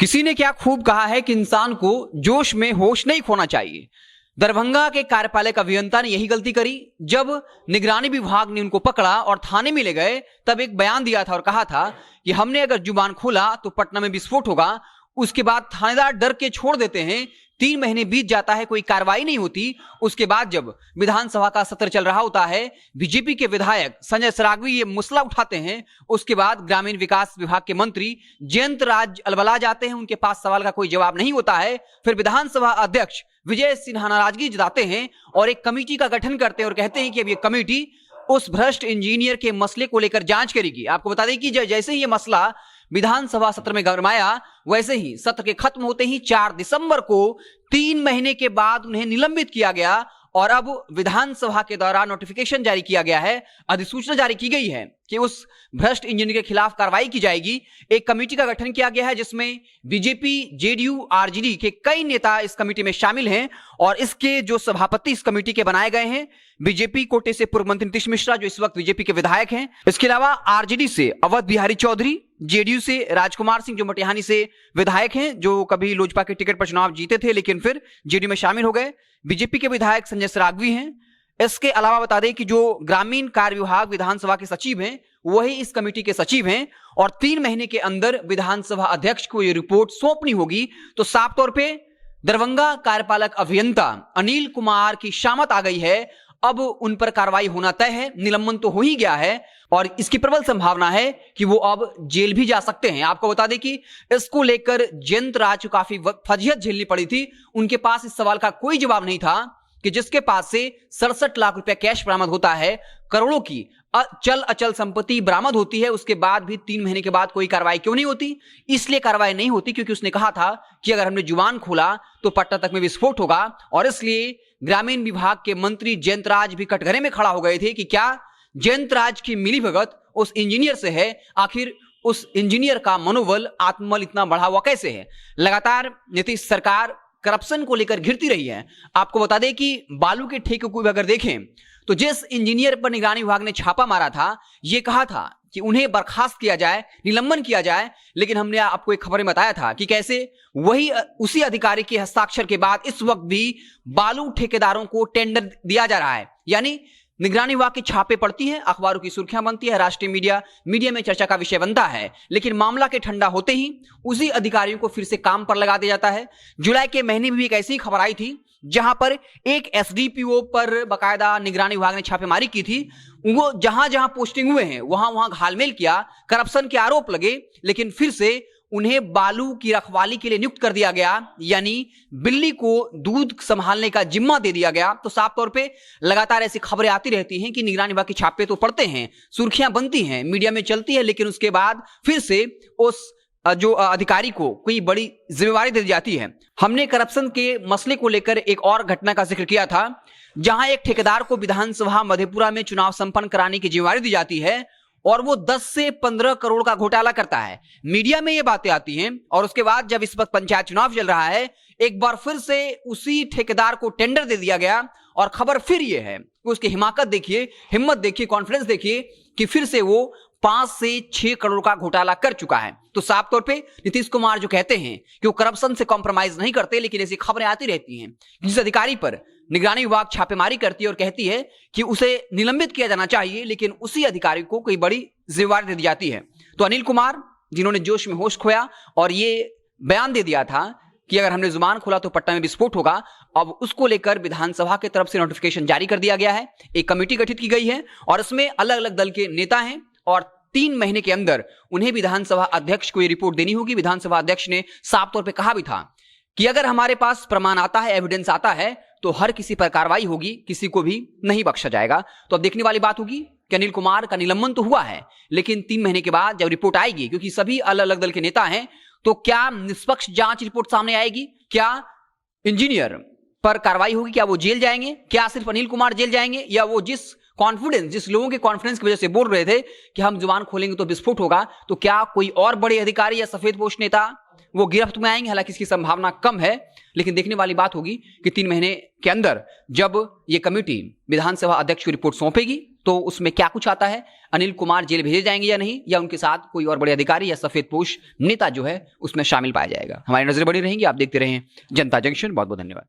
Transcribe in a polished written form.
किसी ने क्या खूब कहा है कि इंसान को जोश में होश नहीं खोना चाहिए। दरभंगा के कार्यपालक अभियंता ने यही गलती करी। जब निगरानी विभाग ने उनको पकड़ा और थाने में ले गए तब एक बयान दिया था और कहा था कि हमने अगर जुबान खोला तो पटना में विस्फोट होगा। उसके बाद थानेदार डर के छोड़ देते हैं। 3 महीने बीत जाता है, कोई कार्रवाई नहीं होती। उसके बाद जब विधानसभा का सत्र चल रहा होता है, बीजेपी के विधायक संजय सरागवी ये मसला उठाते हैं। उसके बाद ग्रामीण विकास विभाग के मंत्री जयंत राज अलबला जाते हैं, उनके पास सवाल का कोई जवाब नहीं होता है। फिर विधानसभा अध्यक्ष विजय सिन्हा नाराजगी जताते हैं और एक कमेटी का गठन करते हैं और कहते हैं कि अब ये कमेटी उस भ्रष्ट इंजीनियर के मसले को लेकर जांच करेगी। आपको बता दें कि जैसे ही ये मसला विधानसभा सत्र में गरमाया, वैसे ही सत्र के खत्म होते ही 4 दिसंबर को 3 महीने के बाद उन्हें निलंबित किया गया और अब विधानसभा के दौरान नोटिफिकेशन जारी किया गया है, अधिसूचना जारी की गई है कि उस भ्रष्ट इंजीनियर के खिलाफ कार्रवाई की जाएगी। एक कमेटी का गठन किया गया है जिसमें बीजेपी, जेडीयू, आरजेडी के कई नेता इस कमेटी में शामिल हैं और इसके जो सभापति इस कमेटी के बनाए गए हैं, बीजेपी कोटे से पूर्व मंत्री नीतीश मिश्रा जो इस वक्त बीजेपी के विधायक हैं। इसके अलावा आरजेडी से अवध बिहारी चौधरी, जेडीयू से राजकुमार सिंह जो मटिहानी से विधायक हैं, जो कभी लोजपा के टिकट पर चुनाव जीते थे लेकिन फिर जेडीयू में शामिल हो गए। बीजेपी के विधायक संजय सरागवी हैं। इसके अलावा बता दें कि जो ग्रामीण कार्य विभाग विधानसभा के सचिव हैं वही इस कमेटी के सचिव हैं और 3 महीने के अंदर विधानसभा अध्यक्ष को यह रिपोर्ट सौंपनी होगी। तो साफ तौर पे दरभंगा कार्यपालक अभियंता अनिल कुमार की शामत आ गई है। अब उन पर कार्रवाई होना तय है। निलंबन तो हो ही गया है और इसकी प्रबल संभावना है कि वो अब जेल भी जा सकते हैं। आपको बता दें कि इसको लेकर जयंत राज को काफी फजीहत झेलनी पड़ी थी। उनके पास इस सवाल का कोई जवाब नहीं था कि जिसके पास से 67 लाख रुपया कैश बरामद होता है, करोड़ों की चल अचल संपत्ति बरामद होती है, उसके बाद भी 3 महीने के बाद कोई कार्रवाई क्यों नहीं होती? इसलिए कार्रवाई नहीं होती क्योंकि उसने कहा था कि अगर हमने जुबान खोला तो पटना तक में विस्फोट होगा। और इसलिए ग्रामीण विभाग के मंत्री जयंत राज भी कटघरे में खड़ा हो गए थे कि क्या जयंत राज की मिलीभगत उस इंजीनियर से है? आखिर उस इंजीनियर का मनोबल, आत्मबल इतना बढ़ा हुआ कैसे है? लगातार नीतीश सरकार करप्शन को लेकर घिरती रही है। आपको बता दें कि बालू के ठेके को अगर देखें तो जिस इंजीनियर पर निगरानी विभाग ने छापा मारा था, यह कहा था कि उन्हें बर्खास्त किया जाए, निलंबन किया जाए, लेकिन हमने आपको एक खबर में बताया था कि कैसे वही उसी अधिकारी के हस्ताक्षर के बाद इस वक्त भी बालू ठेकेदारों को टेंडर दिया जा रहा है। यानी निगरानी विभाग की छापे पड़ती हैं, अखबारों की सुर्खियां बनती है, राष्ट्रीय मीडिया में चर्चा का विषय बनता है, लेकिन मामला के ठंडा होते ही उसी अधिकारियों को फिर से काम पर लगा दिया जाता है। जुलाई के महीने में भी एक ऐसी खबर आई थी जहां पर एक एसडीपीओ पर बकायदा निगरानी विभाग ने छापेमारी की थी। वो जहां जहां पोस्टिंग हुए हैं वहां घालमेल किया, करप्शन के आरोप लगे, लेकिन फिर से उन्हें बालू की रखवाली के लिए नियुक्त कर दिया गया, यानी बिल्ली को दूध संभालने का जिम्मा दे दिया गया। तो साफ तौर पे लगातार ऐसी खबरें आती रहती हैं कि निगरानी विभाग के छापे तो पड़ते हैं, सुर्खियां बनती हैं, मीडिया में चलती है, लेकिन उसके बाद फिर से उस जो अधिकारी को कोई बड़ी जिम्मेवारी दे दी जाती है। हमने करप्शन के मसले को लेकर एक और घटना का जिक्र किया था जहां एक ठेकेदार को विधानसभा मधेपुरा में चुनाव संपन्न कराने की जिम्मेवारी दी जाती है और वो 10 से 15 करोड़ का घोटाला करता है। मीडिया में ये बातें आती हैं और उसके बाद जब इस वक्त पंचायत चुनाव चल रहा है, एक बार फिर से उसी ठेकेदार को टेंडर दे दिया गया और खबर फिर ये है कि उसकी हिमाकत देखिए, हिम्मत देखिए, कॉन्फिडेंस देखिए कि फिर से वो 5 से 6 करोड़ का घोटाला कर चुका है। तो साफ तौर पे नीतीश कुमार जो कहते हैं कि वो करप्शन से कॉम्प्रोमाइज नहीं करते, लेकिन ऐसी खबरें आती रहती हैं जिस अधिकारी पर निगरानी विभाग छापेमारी करती है और कहती है कि उसे निलंबित किया जाना चाहिए, लेकिन उसी अधिकारी को कोई बड़ी जिम्मेवारी दे दी जाती है। तो अनिल कुमार जिन्होंने जोश में होश खोया और ये बयान दे दिया था कि अगर हमने जुबान खोला तो पटना में विस्फोट होगा, अब उसको लेकर विधानसभा की तरफ से नोटिफिकेशन जारी कर दिया गया है। एक कमेटी गठित की गई है और इसमें अलग अलग दल के नेता हैं और 3 महीने के अंदर उन्हें विधानसभा अध्यक्ष को ये रिपोर्ट देनी होगी। विधानसभा अध्यक्ष ने साफ तौर पे कहा भी था कि अगर हमारे पास प्रमाण आता है, एविडेंस आता है, तो हर किसी पर कार्रवाई होगी, किसी को भी नहीं बख्शा जाएगा। तो अब देखने वाली बात होगी कि अनिल कुमार का निलंबन तो हुआ है, लेकिन 3 महीने के बाद जब रिपोर्ट आएगी, क्योंकि सभी अलग अलग दल के नेता हैं, तो क्या निष्पक्ष जांच रिपोर्ट सामने आएगी? क्या इंजीनियर पर कार्रवाई होगी? क्या वो जेल जाएंगे? क्या सिर्फ अनिल कुमार जेल जाएंगे? या वो जिस लोगों के कॉन्फिडेंस की वजह से बोल रहे थे कि हम जुबान खोलेंगे तो विस्फोट होगा, तो क्या कोई और बड़े अधिकारी या सफेदपोश नेता वो गिरफ्त में आएंगे, हालांकि इसकी संभावना कम है, लेकिन देखने वाली बात होगी कि 3 महीने के अंदर जब ये कमेटी विधानसभा अध्यक्ष को रिपोर्ट सौंपेगी तो उसमें क्या कुछ आता है, अनिल कुमार जेल भेजे जाएंगे या नहीं, या उनके साथ कोई और बड़े अधिकारी या सफेदपोश नेता जो है उसमें शामिल पाया जाएगा। हमारी नजर बनी रहेंगी। आप देखते रहें जनता जंक्शन। बहुत बहुत धन्यवाद।